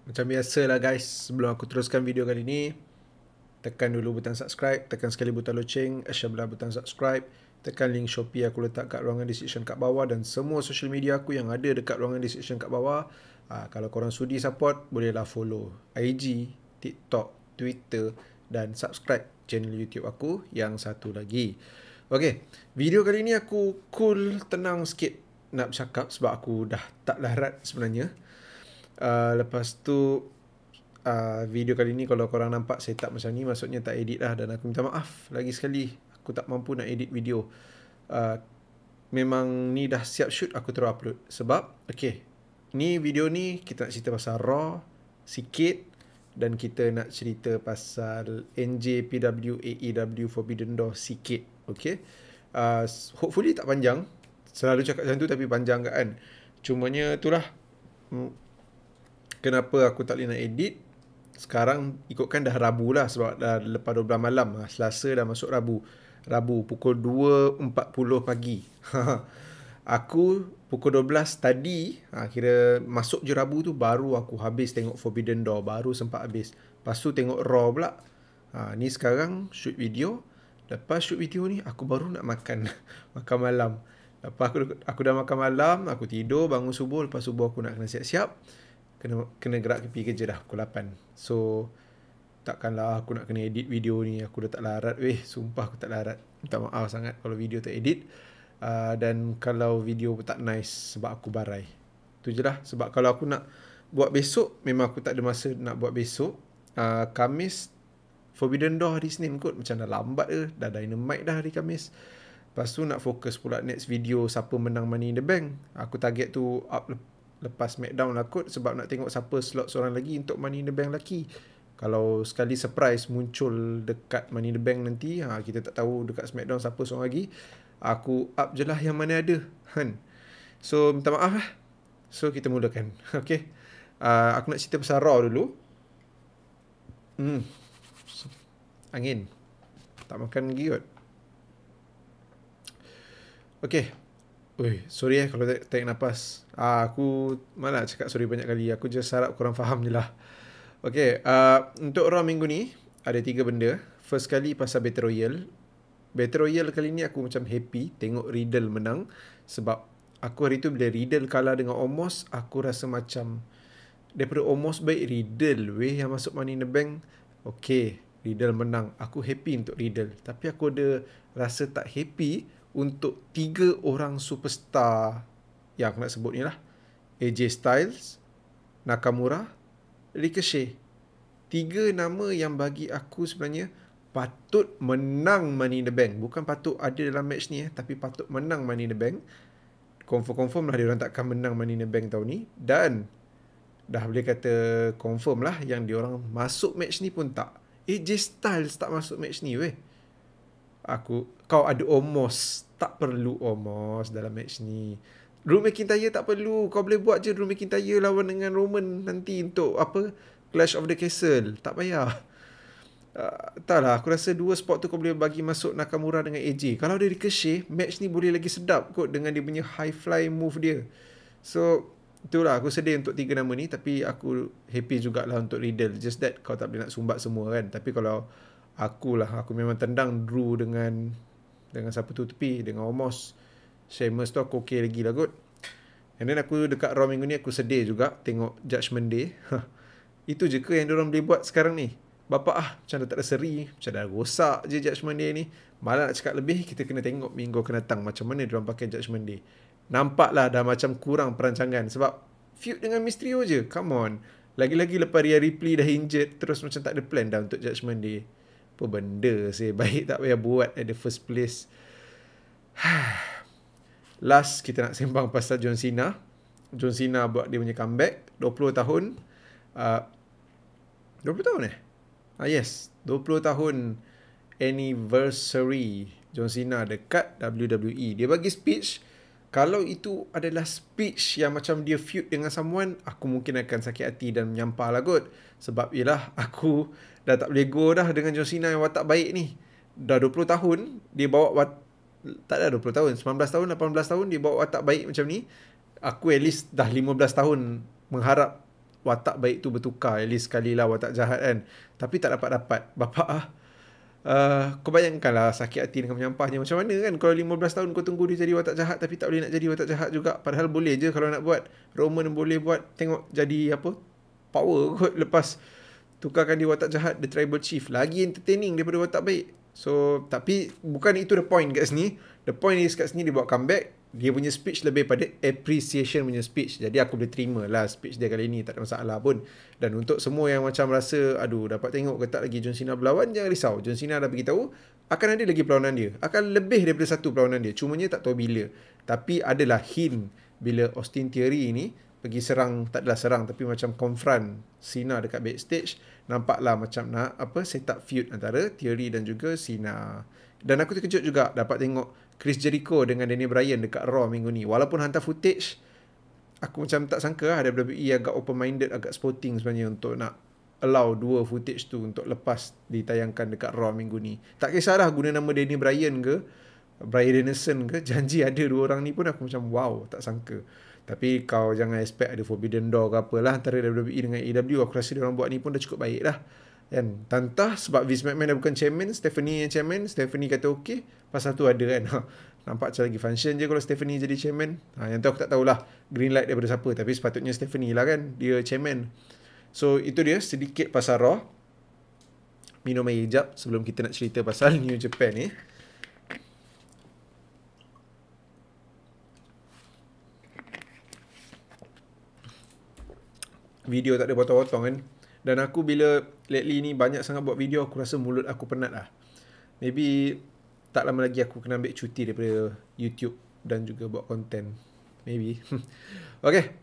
Macam biasa lah guys, sebelum aku teruskan video kali ni, tekan dulu butang subscribe, tekan sekali butang loceng, share belah butang subscribe, tekan link Shopee aku letak kat ruangan description kat bawah dan semua social media aku yang ada dekat ruangan description kat bawah. Kalau korang sudi support, bolehlah follow IG, TikTok, Twitter dan subscribe channel YouTube aku yang satu lagi. Okay, video kali ni aku cool, tenang sikit nak bercakap sebab aku dah tak larat sebenarnya. Lepas tu video kali ni kalau korang nampak setup macam ni, maksudnya tak edit lah. Dan aku minta maaf lagi sekali, aku tak mampu nak edit video. Memang ni dah siap shoot, aku terus upload. Sebab ni video ni kita nak cerita pasal Raw sikit, dan kita nak cerita pasal NJPW AEW Forbidden Door sikit. Hopefully tak panjang. Selalu cakap macam tu tapi panjang kan. Cumanya itulah kenapa aku tak boleh nak edit. Sekarang ikutkan dah Rabu lah, sebab dah lepas 12 malam. Selasa dah masuk Rabu. Rabu pukul 2.40 pagi. Aku pukul 12 tadi, kira masuk je Rabu tu, baru aku habis tengok Forbidden Door. Baru sempat habis. Lepas tu tengok Raw pula. Ni sekarang shoot video. Lepas shoot video ni, aku baru nak makan. Makan malam. Lepas aku dah makan malam, aku tidur, bangun subuh. Lepas subuh aku nak kena siap-siap. Kena gerak ke pergi kerja dah pukul 8. So takkanlah aku nak kena edit video ni. Aku dah tak larat sumpah aku tak larat. Minta maaf sangat kalau video tak edit. Dan kalau video tak nice sebab aku barai. Tu je lah. Sebab kalau aku nak buat besok, memang aku tak ada masa nak buat besok. Khamis Forbidden Door hari Senin kot. Macam dah lambat ke. Dah Dynamite dah hari Khamis. Lepas tu nak fokus pula next video siapa menang Money in the Bank. Aku target tu up lepas Smackdown lah kot, sebab nak tengok siapa slot seorang lagi untuk Money in the Bank lelaki. Kalau sekali surprise muncul dekat Money in the Bank nanti, kita tak tahu dekat Smackdown siapa seorang lagi, aku up je lah yang mana ada. So minta maaf lah. So kita mulakan. Aku nak cerita pasal Raw dulu. Angin tak makan lagi kot. Sorry kalau tarik nafas. Aku malah cakap sorry banyak kali. Aku just harap korang faham je lah. Untuk Raw minggu ni ada 3 benda. First kali pasal Battle Royale. Battle Royale kali ni aku macam happy tengok Riddle menang. Sebab aku hari tu bila Riddle kalah dengan Omos, aku rasa macam daripada Omos baik Riddle yang masuk Money in the Bank. Riddle menang. Aku happy untuk Riddle. Tapi aku ada rasa tak happy untuk 3 orang superstar yang aku nak sebut ni lah. AJ Styles, Nakamura, Ricochet. 3 nama yang bagi aku sebenarnya patut menang Money in the Bank. Bukan patut ada dalam match ni tapi patut menang Money in the Bank. Confirm lah diorang takkan menang Money in the Bank tahun ni. Dan dah boleh kata confirm lah yang diorang masuk match ni pun tak. AJ Styles tak masuk match ni kau ada Omos. Tak perlu Omos dalam match ni. Drew McIntyre tak perlu. Kau boleh buat je Drew McIntyre lawan dengan Roman nanti untuk Clash of the Castle. Tak payah. Taklah, aku rasa 2 spot tu kau boleh bagi masuk Nakamura dengan AJ. Kalau ada Ricochet, match ni boleh lagi sedap kot dengan dia punya high fly move dia. So itulah, aku sedih untuk 3 nama ni. Tapi aku happy jugalah untuk Riddle. Just that kau tak boleh nak sumbat semua kan. Tapi kalau aku memang tendang Drew dengan siapa tu tepi, dengan Omos. Sheamus tu aku okay lagi lah kot. And then aku dekat Raw minggu ni aku sedih juga tengok Judgment Day. Itu je ke yang diorang boleh buat sekarang ni? Bapak macam dah tak ada seri, macam dah rosak je Judgment Day ni. Malah nak cakap lebih, kita kena tengok minggu akan datang macam mana diorang pakai Judgment Day. Nampaklah dah macam kurang perancangan. Sebab feud dengan Mysterio je, come on. Lagi-lagi lepas Rhea Ripley dah injured, terus macam tak ada plan dah untuk Judgment Day. Apa benda sih, baik tak payah buat at the first place. Last kita nak sembang pasal John Cena. John Cena buat dia punya comeback 20 tahun. 20 tahun yes, 20 tahun anniversary John Cena dekat WWE. Dia bagi speech. Kalau itu adalah speech yang macam dia feud dengan someone, aku mungkin akan sakit hati dan menyampah lah kot. Sebab yelah, aku dah tak boleh go dah dengan John Cena yang watak baik ni. Dah 20 tahun dia bawa tak ada 20 tahun, 19 tahun, 18 tahun dia bawa watak baik macam ni. Aku at least dah 15 tahun mengharap watak baik tu bertukar. At least sekali lah watak jahat kan. Tapi tak dapat-dapat. Bapak kau bayangkan lah sakit hati dengan menyampahnya. Macam mana kan kalau 15 tahun kau tunggu dia jadi watak jahat tapi tak boleh nak jadi watak jahat juga. Padahal boleh je kalau nak buat. Roman boleh buat. Tengok jadi apa, power kot lepas tukarkan dia watak jahat, the tribal chief. Lagi entertaining daripada watak baik. So, tapi bukan itu the point kat sini. The point is kat sini dia buat comeback. Dia punya speech lebih pada appreciation punya speech. Jadi aku boleh terima lah speech dia kali ni. Tak ada masalah pun. Dan untuk semua yang macam rasa, aduh dapat tengok ke tak lagi John Cena berlawan, jangan risau. John Cena dah beritahu akan ada lagi perlawanan dia. Akan lebih daripada satu perlawanan dia. Cumanya tak tahu bila. Tapi adalah hint bila Austin Theory ni pergi serang, tak adalah serang tapi macam confront Cena dekat backstage, nampaklah macam nak set up feud antara Theory dan juga Cena. Dan aku terkejut juga dapat tengok Chris Jericho dengan Daniel Bryan dekat Raw minggu ni. Walaupun hantar footage, aku macam tak sangka lah WWE agak open-minded, agak sporting sebenarnya untuk nak allow dua footage tu untuk lepas ditayangkan dekat Raw minggu ni. Tak kisah dah guna nama Daniel Bryan ke Bryan Danielson ke, janji ada dua orang ni pun aku macam wow, tak sangka. Tapi kau jangan expect ada Forbidden Door ke apalah antara WWE dengan AEW. Aku rasa diorang buat ni pun dah cukup baik dah. Kan? Tantah sebab Vince McMahon dah bukan chairman, Stephanie yang chairman. Stephanie kata okey, pasal tu ada kan. Nampak macam lagi function je kalau Stephanie jadi chairman. Yang tu aku tak tahulah green light daripada siapa. Tapi sepatutnya Stephanie lah kan, dia chairman. So itu dia sedikit pasal Raw. Minum air sekejap sebelum kita nak cerita pasal New Japan ni. Video tak ada potong-potong kan. Dan aku bila lately ni banyak sangat buat video, aku rasa mulut aku penat lah. Maybe tak lama lagi aku kena ambil cuti daripada YouTube dan juga buat konten. Maybe. Okay.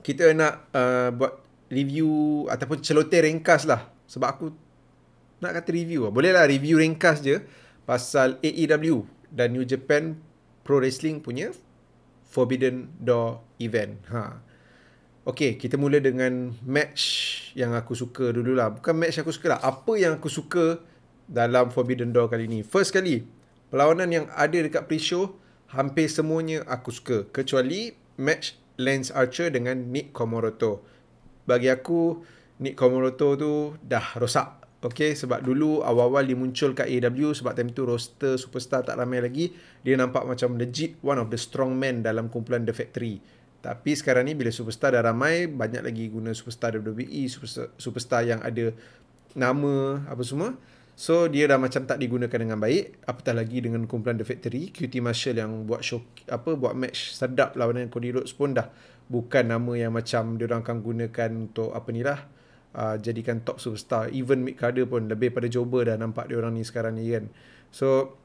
Kita nak buat review ataupun celoteh ringkas lah. Sebab aku nak kata review lah. Boleh lah review ringkas je pasal AEW dan New Japan Pro Wrestling punya Forbidden Door event. Okay, kita mula dengan match yang aku suka dulu lah. Bukan match yang aku suka lah. Apa yang aku suka dalam Forbidden Door kali ni. First kali, perlawanan yang ada dekat pre-show, hampir semuanya aku suka. Kecuali match Lance Archer dengan Nick Komoroto. Bagi aku, Nick Komoroto tu dah rosak. Okay, sebab dulu awal-awal dia muncul kat AEW, sebab time tu roster superstar tak ramai lagi. Dia nampak macam legit one of the strong men dalam kumpulan The Factory. Tapi sekarang ni bila superstar dah ramai, banyak lagi guna superstar WWE, superstar yang ada nama apa semua. So dia dah macam tak digunakan dengan baik. Apatah lagi dengan kumpulan The Factory, QT Marshall yang buat show buat match sedap lawan Cody Rhodes pun dah bukan nama yang macam dia orang akan gunakan untuk jadikan top superstar. Even Mick Carter pun lebih pada jobber dah nampak dia orang ni sekarang ni kan. So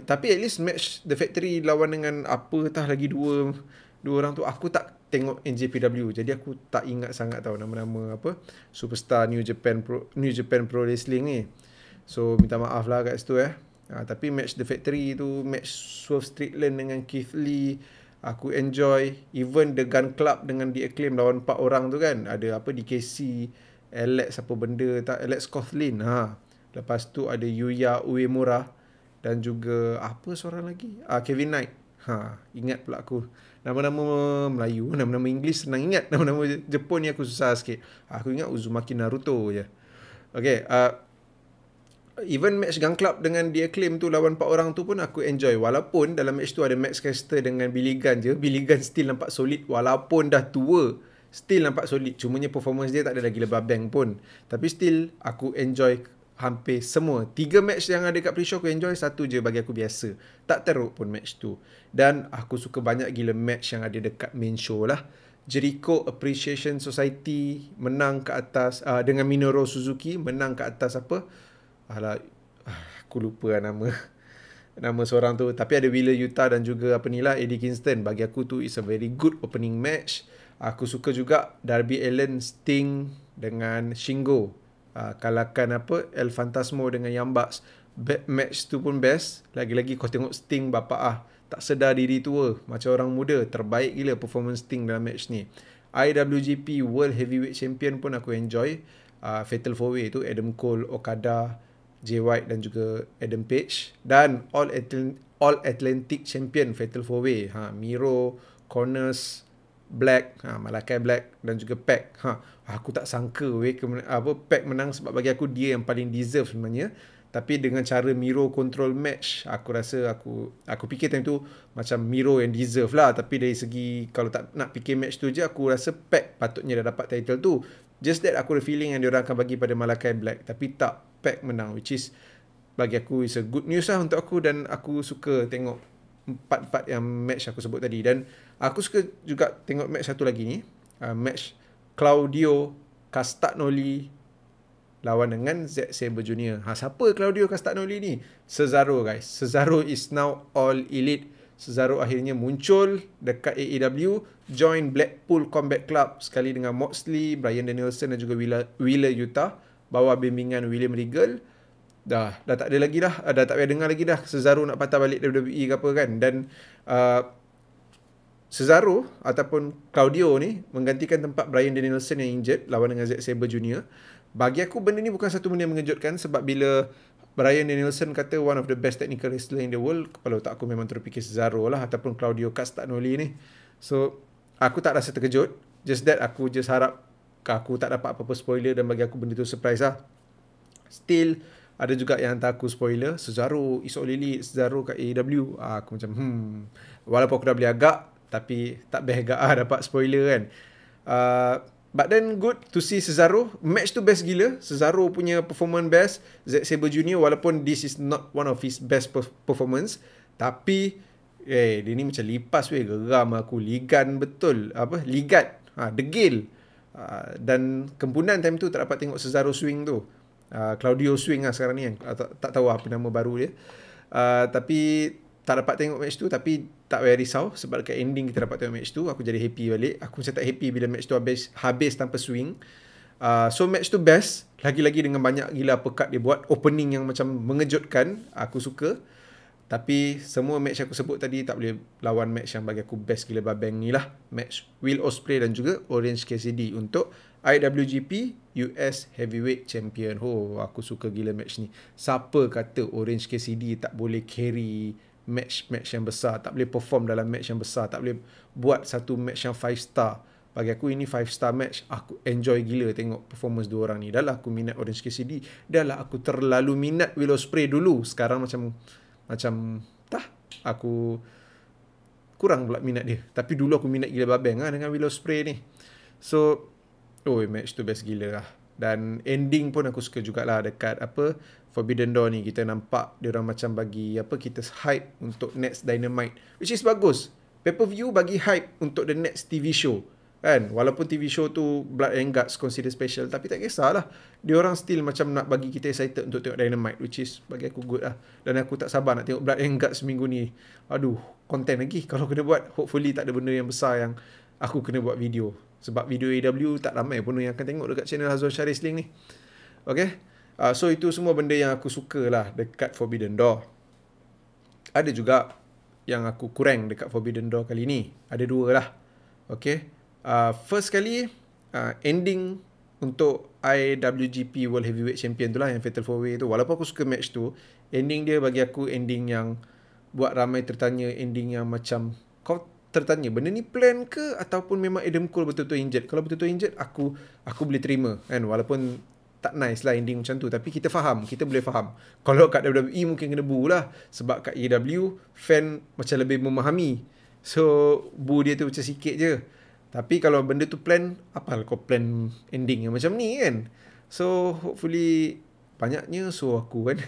tapi at least match The Factory lawan dengan lagi dua orang tu, aku tak tengok NJPW, jadi aku tak ingat sangat tahu nama-nama superstar New Japan Pro Wrestling ni. So minta maaf lah kat situ tapi match The Factory tu, match Swerve Strickland dengan Keith Lee, aku enjoy. Even The Gun Club dengan The Acclaim lawan 4 orang tu kan, ada DKC, Alex Alex Coughlin. Lepas tu ada Yuya Uemura dan juga seorang lagi, Kevin Knight. Ingat pula aku nama-nama Melayu, nama-nama English senang ingat, nama-nama Jepun ni aku susah sikit. Aku ingat Uzumaki Naruto je. Okay, even match Gun Club dengan The Acclaim tu lawan 4 orang tu pun aku enjoy. Walaupun dalam match tu ada Max Caster dengan Billy Gunn je. Billy Gunn still nampak solid walaupun dah tua. Still nampak solid. Cumanya performance dia tak ada lagi lebah bang pun. Tapi still aku enjoy hampir semua. 3 match yang ada kat pre-show aku enjoy, 1 je bagi aku biasa. Tak teruk pun match tu. Dan aku suka banyak gila match yang ada dekat main show lah. Jericho Appreciation Society menang ke atas dengan Minoru Suzuki menang ke atas aku lupa nama seorang tu, tapi ada Wheeler Yuta dan juga Eddie Kingston. Bagi aku tu is a very good opening match. Aku suka juga Darby Allin Sting dengan Shingo kalahkan El Fantasmo dengan Young Bucks. Match tu pun best. Lagi-lagi kau tengok Sting tak sedar diri tua macam orang muda. Terbaik gila performance Sting dalam match ni. IWGP World Heavyweight Champion pun aku enjoy. Fatal 4-Way tu Adam Cole, Okada, Jay White dan juga Adam Page. Dan All Atlantic Champion Fatal 4-Way, Miro, Connors Black, Malakai Black dan juga Pac. Aku tak sangka Pac menang sebab bagi aku dia yang paling deserve sebenarnya. Tapi dengan cara Miro control match, aku rasa aku fikir time tu macam Miro yang deserve lah. Tapi dari segi kalau tak nak fikir match tu je, aku rasa Pac patutnya dah dapat title tu. Just that aku ada feeling yang diorang akan bagi pada Malakai Black. Tapi tak, Pac menang, which is bagi aku is a good news lah untuk aku. Dan aku suka tengok empat yang match aku sebut tadi. Dan aku suka juga tengok match satu lagi ni, match Claudio Castagnoli lawan dengan Zack Sabre Jr. Siapa Claudio Castagnoli ni? Cesaro guys. Cesaro is now all elite. Cesaro akhirnya muncul dekat AEW, join Blackpool Combat Club sekali dengan Moxley, Bryan Danielson dan juga Wheeler Yuta, bawah bimbingan William Regal. Dah tak ada lagi dah. Dah tak payah dengar lagi dah Cesaro nak patah balik WWE ke apa kan. Dan Cesaro ataupun Claudio ni menggantikan tempat Bryan Danielson yang injured lawan dengan Zack Sabre Jr. Bagi aku benda ni bukan satu benda yang mengejutkan, sebab bila Bryan Danielson kata one of the best technical wrestler in the world, kepala otak aku memang terfikir Cesaro lah ataupun Claudio Castagnoli ni. So aku tak rasa terkejut. Just that aku just harap aku tak dapat apa-apa spoiler, dan bagi aku benda tu surprise lah. Still ada juga yang hantar aku spoiler, Cesaro is all elite, Cesaro kat AEW. Aku macam walaupun aku dah beli agak, tapi tak best agak dapat spoiler kan. But then good to see Cesaro. Match tu best gila. Cesaro punya performance best. Zack Sabre Jr. walaupun this is not one of his best performance, tapi dia ni macam lipas weh. Geram aku. Ligan betul. Ligat. Degil. Dan kempunan time tu tak dapat tengok Cesaro swing tu. Claudio swing lah sekarang ni kan. Tak tahu apa nama baru dia. Tapi tak dapat tengok match tu. Tapi tak payah risau, sebab dekat ending kita dapat tengok match tu. Aku jadi happy balik. Aku macam tak happy bila match tu habis tanpa swing. So match tu best. Lagi-lagi dengan banyak gila uppercut dia buat. Opening yang macam mengejutkan. Aku suka. Tapi semua match aku sebut tadi tak boleh lawan match yang bagi aku best gila babeng ni lah. Match Will Ospreay dan juga Orange Cassidy untuk IWGP US Heavyweight Champion. Aku suka gila match ni. Siapa kata Orange Cassidy tak boleh carry match yang besar, tak boleh perform dalam match yang besar, tak boleh buat satu match yang 5 star. Bagi aku ini 5 star match. Aku enjoy gila tengok performance dua orang ni. Dah lah aku minat Orange Cassidy, dah lah aku terlalu minat Will Ospreay dulu. Sekarang macam aku kurang pula minat dia. Tapi dulu aku minat gila babeng dengan Will Ospreay ni. So match tu best gila lah. Dan ending pun aku suka jugalah dekat Forbidden Door ni. Kita nampak diorang macam bagi kita hype untuk next Dynamite, which is bagus. Pay-per-view bagi hype untuk the next TV show kan. Walaupun TV show tu Blood and Guts consider special, tapi tak kisahlah. Diorang still macam nak bagi kita excited untuk tengok Dynamite, which is bagi aku good lah. Dan aku tak sabar nak tengok Blood and Guts minggu ni. Konten lagi kalau kena buat. Hopefully tak ada benda yang besar yang aku kena buat video. Sebab video AW tak ramai pun yang akan tengok dekat channel Hazwan Shah Wrestling ni. Okay. So itu semua benda yang aku suka lah dekat Forbidden Door. Ada juga yang aku kurang dekat Forbidden Door kali ni. Ada dua lah. Okay. First kali, ending untuk IWGP World Heavyweight Champion tu lah, yang Fatal 4-Way tu. Walaupun aku suka match tu, ending dia bagi aku ending yang buat ramai tertanya. Ending yang macam kau tertanya, benda ni plan ke ataupun memang Adam Cole betul-betul injured? Kalau betul-betul injured, aku boleh terima kan. Walaupun tak nice lah ending macam tu, tapi kita faham, kita boleh faham. Kalau kat WWE mungkin kena boo lah, sebab kat AEW fan macam lebih memahami, so boo dia tu macam sikit je. Tapi kalau benda tu plan, apalah kau plan ending yang macam ni kan. So hopefully, banyaknya so aku kan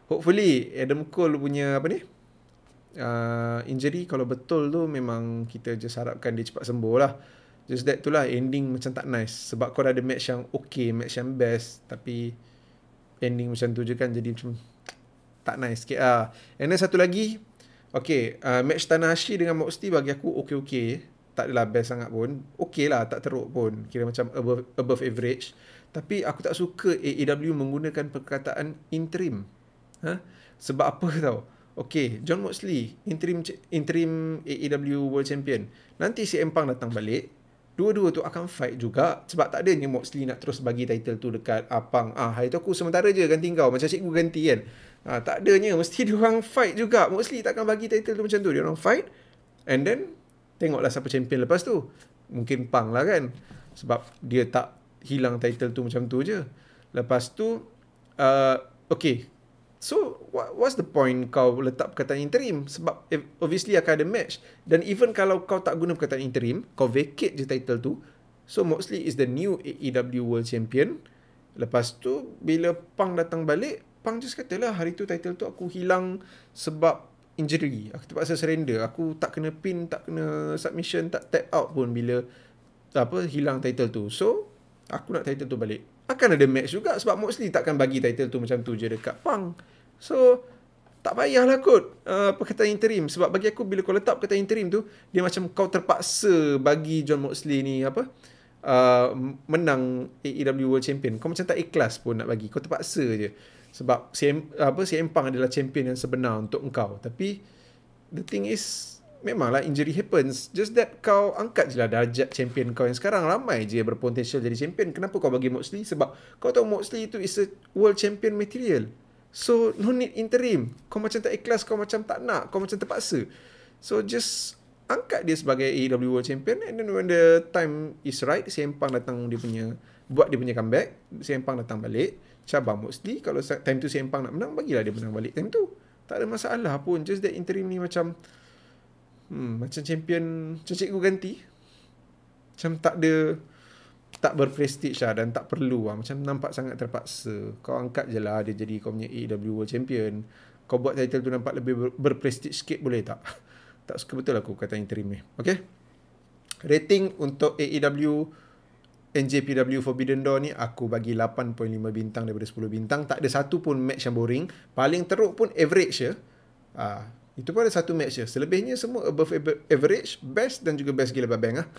hopefully Adam Cole punya injury, kalau betul tu memang kita just harapkan dia cepat sembuh lah. Just that tu lah, ending macam tak nice. Sebab kau dah ada match yang okay, match yang best, tapi ending macam tu je kan, jadi macam tak nice sikit lah. And then satu lagi, match Tanahashi dengan Moxley bagi aku okay. Tak adalah best sangat pun. Okay lah, tak teruk pun. Kira macam above average. Tapi aku tak suka AEW menggunakan perkataan interim. Sebab apa tau? John Moxley, interim AEW World Champion. Nanti CM Punk datang balik, dua-dua tu akan fight juga. Sebab tak adanya Moxley nak terus bagi title tu dekat Punk. Hari tu aku sementara je ganti kau, macam cikgu ganti kan. Tak adanya, mesti diorang fight juga. Moxley takkan bagi title tu macam tu. Diorang fight, and then tengoklah siapa champion lepas tu. mungkin Punk lah kan. Sebab dia tak hilang title tu macam tu je. Lepas tu, okay. So, what's the point kau letak perkataan interim? Sebab obviously akan ada match. Dan even kalau kau tak guna perkataan interim, kau vacate je title tu. So, Moxley is the new AEW World Champion. Lepas tu, bila Punk datang balik, Punk just katalah hari tu title tu aku hilang sebab injury. Aku terpaksa surrender. Aku tak kena pin, tak kena submission, tak tap out pun bila hilang title tu. So, aku nak title tu balik. Akan ada match juga sebab Moxley takkan bagi title tu macam tu je dekat Punk. So, tak payahlah kot perkataan interim. Sebab bagi aku bila kau letak perkataan interim tu, dia macam kau terpaksa bagi Jon Moxley ni menang AEW World Champion. Kau macam tak ikhlas pun nak bagi. Kau terpaksa je. Sebab CM Punk adalah champion yang sebenar untuk engkau. Tapi the thing is, memanglah injury happens. Just that kau angkat je lah darjat champion kau yang sekarang. Ramai je berpotensial jadi champion. Kenapa kau bagi Moxley? Sebab kau tahu Moxley itu is a world champion material. So no need interim. Kau macam tak ikhlas, kau macam tak nak, kau macam terpaksa. So just angkat dia sebagai AEW World Champion, and then when the time is right, CM Punk datang buat dia punya comeback, CM Punk datang balik, cabar Moxley. Kalau time tu CM Punk nak menang, bagilah dia menang balik time tu. Tak ada masalah pun. Just that interim ni macam champion, macam cikgu ganti. Macam tak berprestige lah dan tak perlu lah. Macam nampak sangat terpaksa. Kau angkat je lah dia jadi kau punya AEW World Champion. Kau buat title tu nampak lebih berprestige sikit, boleh tak? Tak suka betul aku kata interim ni. Okay? Rating untuk AEW NJPW Forbidden Door ni aku bagi 8.5 bintang daripada 10 bintang. Tak ada satu pun match yang boring. Paling teruk pun average je. Itu pun ada satu match je. Selebihnya semua above average, best dan juga best gila babang lah.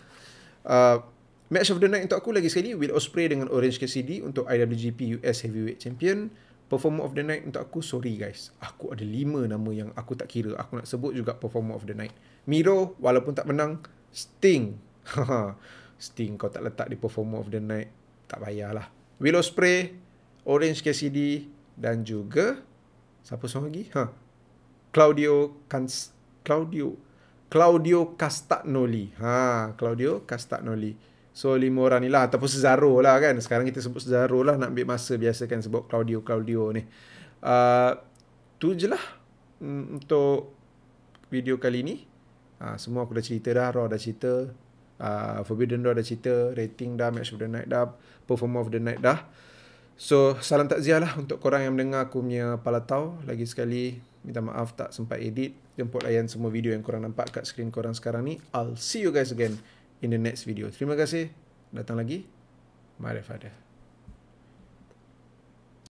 Match of the night untuk aku lagi sekali, Will Ospreay dengan Orange Cassidy untuk IWGP US Heavyweight Champion. Performer of the night untuk aku, sorry guys, aku ada 5 nama yang aku tak kira. Aku nak sebut juga performer of the night. Miro, walaupun tak menang. Sting. Sting kau tak letak di performer of the night, tak payahlah. Will Ospreay, Orange Cassidy dan juga siapa seorang lagi? Claudio Castagnoli. Claudio Castagnoli. So 5 orang ni lah, ataupun Cesaro lah kan. Sekarang kita sebut Cesaro lah, nak ambil masa. Biasa kan sebut Claudio ni. Tu je lah untuk video kali ni. Semua aku dah cerita dah. Raw dah cerita, Forbidden Door dah cerita, rating dah, match of the night dah, performer of the night dah. So salam takziah lah untuk korang yang mendengar aku punya palatau. Lagi sekali minta maaf tak sempat edit. Jemput layan semua video yang korang nampak kat screen korang sekarang ni. I'll see you guys again in the next video. Terima kasih. Datang lagi. My Father.